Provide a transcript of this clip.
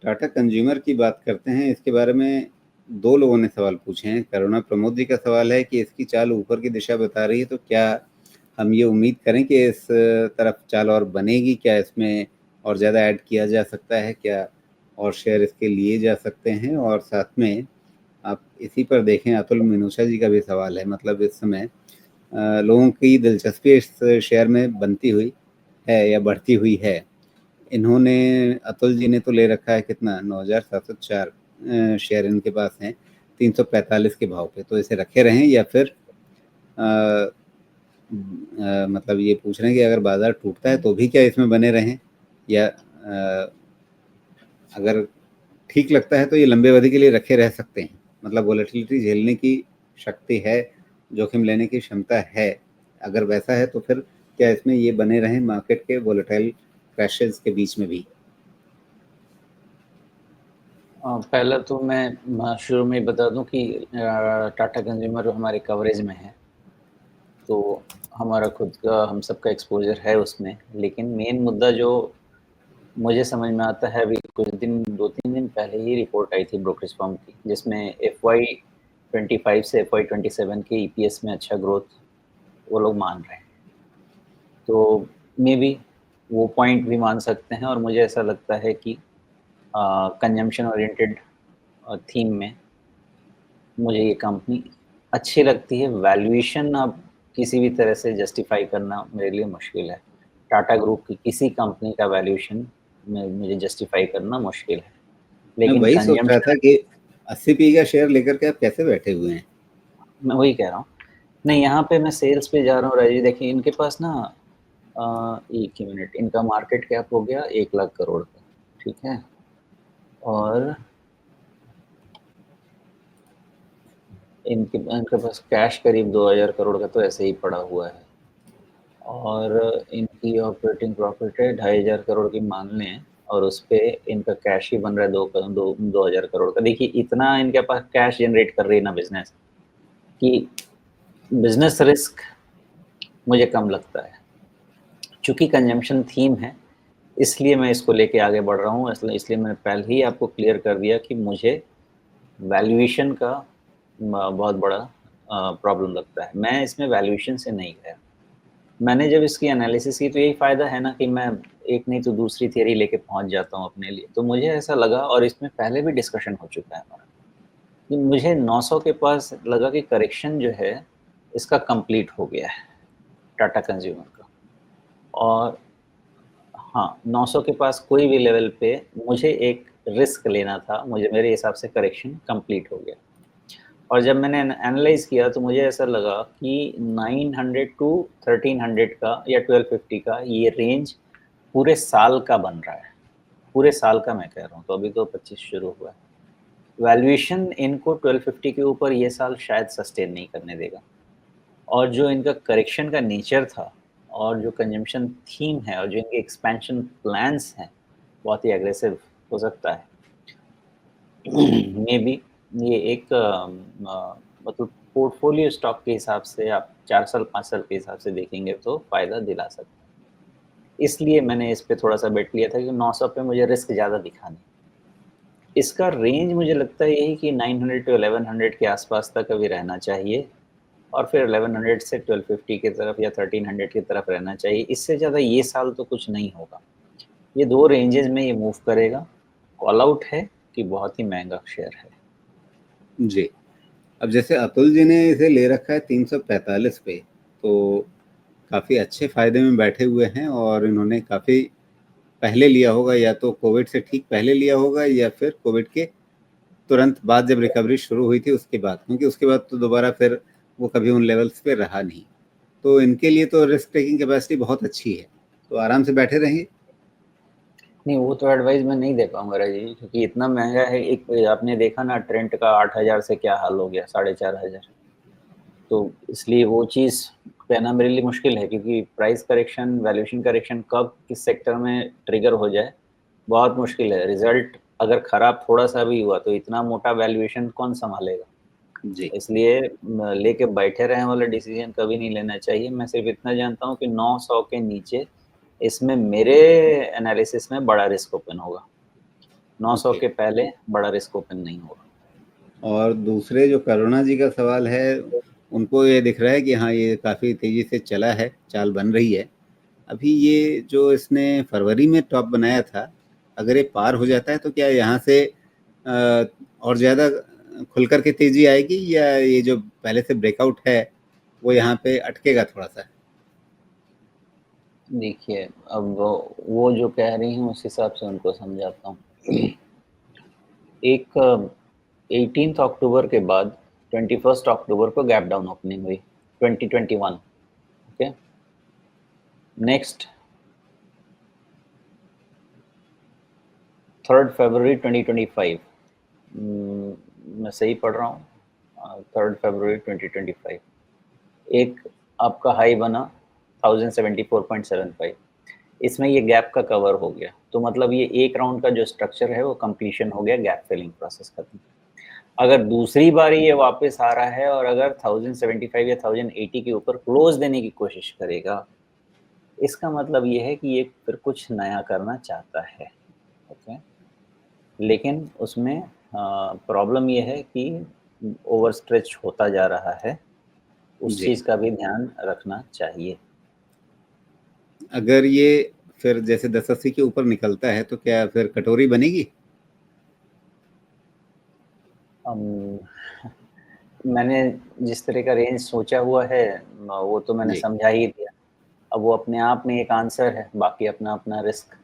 Tata consumer की बात करते हैं। इसके बारे में 2 लोगों ने सवाल पूछे हैं। करुणा प्रमोद जी का सवाल है कि इसकी चाल ऊपर की दिशा बता रही है, तो क्या हम ये उम्मीद करें कि इस तरफ चाल और बनेगी? क्या इसमें और ज़्यादा ऐड किया जा सकता है? क्या और शेयर इसके लिए जा सकते हैं? और साथ में आप इसी पर देखें, अतुल मिनूषा जी का भी सवाल है। मतलब इस समय लोगों की दिलचस्पी इस शेयर में बनती हुई है या बढ़ती हुई है। इन्होंने, अतुल जी ने तो ले रखा है कितना, 9,704 शेयर इनके पास हैं 345 के भाव पे। तो इसे रखे रहें या फिर मतलब ये पूछ रहे हैं कि अगर बाजार टूटता है तो भी क्या इसमें बने रहें, या अगर ठीक लगता है तो ये लंबे अवधि के लिए रखे रह सकते हैं? मतलब वोलेटिलिटी झेलने की शक्ति है, जोखिम लेने की क्षमता है। अगर वैसा है तो फिर क्या इसमें ये बने रहें मार्केट के वोलेटाइल क्रैशेस के बीच में भी? पहला तो मैं शुरू में ही बता दूं कि टाटा कंज्यूमर हमारे कवरेज में है, तो हमारा खुद का, हम सबका एक्सपोजर है उसमें। लेकिन मेन मुद्दा जो मुझे समझ में आता है, अभी कुछ दिन, 2-3 दिन पहले ही रिपोर्ट आई थी ब्रोकरेज फर्म की, जिसमें FY25 से FY27 के EPS में अच्छा ग्रोथ वो लोग मान रहे हैं। तो मे बी वो पॉइंट भी मान सकते हैं। और मुझे ऐसा लगता है कि कंजम्पशन ओरिएंटेड थीम में मुझे ये कंपनी अच्छी लगती है। वैल्यूएशन अब किसी भी तरह से जस्टिफाई करना मेरे लिए मुश्किल है। टाटा ग्रुप की किसी कंपनी का वैल्यूएशन में मुझे जस्टिफाई करना मुश्किल है। मैं लेकिन वही सोच रहा था कंजम्पशन, कि 80 पी का शेयर लेकर के आप कैसे बैठे हुए हैं? मैं वही कह रहा हूँ। नहीं, यहाँ पे मैं सेल्स पे जा रहा हूँ राजीव। देखिए, इनके पास ना एक ही मिनट, इनका मार्केट कैप हो गया 1 लाख करोड़ का, ठीक है। और इनके पास कैश करीब 2000 करोड़ का तो ऐसे ही पड़ा हुआ है। और इनकी ऑपरेटिंग प्रॉफिट है 2500 करोड़ की मान लें, और उस पे इनका कैश ही बन रहा है 2000 करोड़ का। देखिए, इतना इनके पास कैश जनरेट कर रही है ना बिजनेस, कि बिजनेस रिस्क मुझे कम लगता है। चूंकि कंजम्पशन थीम है, इसलिए मैं इसको लेके आगे बढ़ रहा हूँ। इसलिए मैंने पहले ही आपको क्लियर कर दिया कि मुझे वैल्यूएशन का बहुत बड़ा प्रॉब्लम लगता है। मैं इसमें वैल्यूएशन से नहीं गया। मैंने जब इसकी एनालिसिस की, तो यही फ़ायदा है ना कि मैं एक नहीं तो दूसरी थियरी लेके पहुंच जाता हूँ अपने लिए। तो मुझे ऐसा लगा, और इसमें पहले भी डिस्कशन हो चुका है हमारा, कि मुझे 900 के पास लगा कि करेक्शन जो है इसका कंप्लीट हो गया है टाटा कंज्यूमर का। और हाँ, 900 के पास कोई भी लेवल पे मुझे एक रिस्क लेना था। मुझे, मेरे हिसाब से करेक्शन कंप्लीट हो गया। और जब मैंने एनालाइज किया तो मुझे ऐसा लगा कि 900 टू 1300 का या 1250 का ये रेंज पूरे साल का बन रहा है। पूरे साल का मैं कह रहा हूँ, तो अभी तो 25 शुरू हुआ है। वैल्यूएशन इनको 1250 के ऊपर ये साल शायद सस्टेन नहीं करने देगा। और जो इनका करेक्शन का नेचर था, और जो कंजम्पशन थीम है, और जो इनके एक्सपेंशन प्लान्स हैं, बहुत ही एग्रेसिव हो सकता है। मे बी ये एक मतलब पोर्टफोलियो स्टॉक के हिसाब से आप 4 साल 5 साल के हिसाब से देखेंगे तो फ़ायदा दिला सकता है। इसलिए मैंने इस पे थोड़ा-सा बेट लिया था कि 900 पे मुझे रिस्क ज़्यादा दिखा नहीं। इसका रेंज मुझे लगता है यही कि 900 टू 1100 के आसपास तक अभी रहना चाहिए, और फिर 1100 से 1250 की तरफ या 1300 की तरफ रहना चाहिए। इससे ज़्यादा ये साल तो कुछ नहीं होगा। ये 2 रेंजेज़ में ये मूव करेगा। कॉल आउट है कि बहुत ही महँगा शेयर है। जी। अब जैसे अतुल जी ने इसे ले रखा है 345 पे, तो काफ़ी अच्छे फ़ायदे में बैठे हुए हैं। और इन्होंने काफ़ी पहले लिया होगा, या तो कोविड से ठीक पहले लिया होगा, या फिर कोविड के तुरंत बाद जब रिकवरी शुरू हुई थी उसके बाद, क्योंकि उसके बाद तो दोबारा फिर वो कभी उन लेवल्स पे रहा नहीं। तो इनके लिए तो रिस्क टेकिंग कैपेसिटी बहुत अच्छी है, तो आराम से बैठे रहेंगे। नहीं, वो तो एडवाइस मैं नहीं दे पाऊँगा राजीव, क्योंकि इतना महँगा है। एक आपने देखा ना ट्रेंट का 8000 से क्या हाल हो गया, 4500। तो इसलिए वो चीज़ कहना मेरे लिए मुश्किल है, क्योंकि प्राइस करेक्शन, वैल्यूएशन करेक्शन कब किस सेक्टर में ट्रिगर हो जाए, बहुत मुश्किल है। रिज़ल्ट अगर खराब थोड़ा-सा भी हुआ तो इतना मोटा वैल्यूएशन कौन सँभालेगा? जी। इसलिए लेके बैठे रहें वाला डिसीज़न कभी नहीं लेना चाहिए। मैं सिर्फ़ इतना जानता हूँ कि 900 के नीचे इसमें मेरे एनालिसिस में बड़ा रिस्क ओपन होगा। 900 ओके। के पहले बड़ा रिस्क ओपन नहीं होगा। और दूसरे जो करुणा जी का सवाल है, उनको ये दिख रहा है कि हाँ, ये काफ़ी तेज़ी से चला है, चाल बन रही है। अभी ये जो इसने फरवरी में टॉप बनाया था, अगर ये पार हो जाता है तो क्या यहाँ से और ज़्यादा खुल कर के तेज़ी आएगी, या ये जो पहले से ब्रेकआउट है वो यहाँ पे अटकेगा थोड़ा-सा? देखिए, अब वो जो कह रही हैं उस हिसाब से उनको समझाता हूँ। एक 18th अक्टूबर के बाद 21st अक्टूबर को गैप डाउन ओपनिंग हुई 2021, ओके। नेक्स्ट 3rd फरवरी 2025, मैं सही पढ़ रहा हूँ, 3rd फरवरी 2025 एक आपका हाई बना 1074.75, इसमें ये गैप का कवर हो गया, तो मतलब ये एक राउंड का जो स्ट्रक्चर है वो कंप्लीशन हो गया, गैप फिलिंग प्रोसेस खत्म। अगर दूसरी बारी ये वापस आ रहा है और अगर 1075 या 1080 के ऊपर क्लोज देने की कोशिश करेगा, इसका मतलब ये है कि ये फिर कुछ नया करना चाहता है, ओके। लेकिन उसमें प्रॉब्लम ये है कि ओवर स्ट्रेच होता जा रहा है, उस जी। चीज़ का भी ध्यान रखना चाहिए। अगर ये फिर जैसे 1080 के ऊपर निकलता है तो क्या फिर कटोरी बनेगी? अम, मैंने जिस तरह का रेंज सोचा हुआ है वो तो मैंने जी। समझा ही दिया। अब वो अपने आप में एक आंसर है, बाकी अपना-अपना रिस्क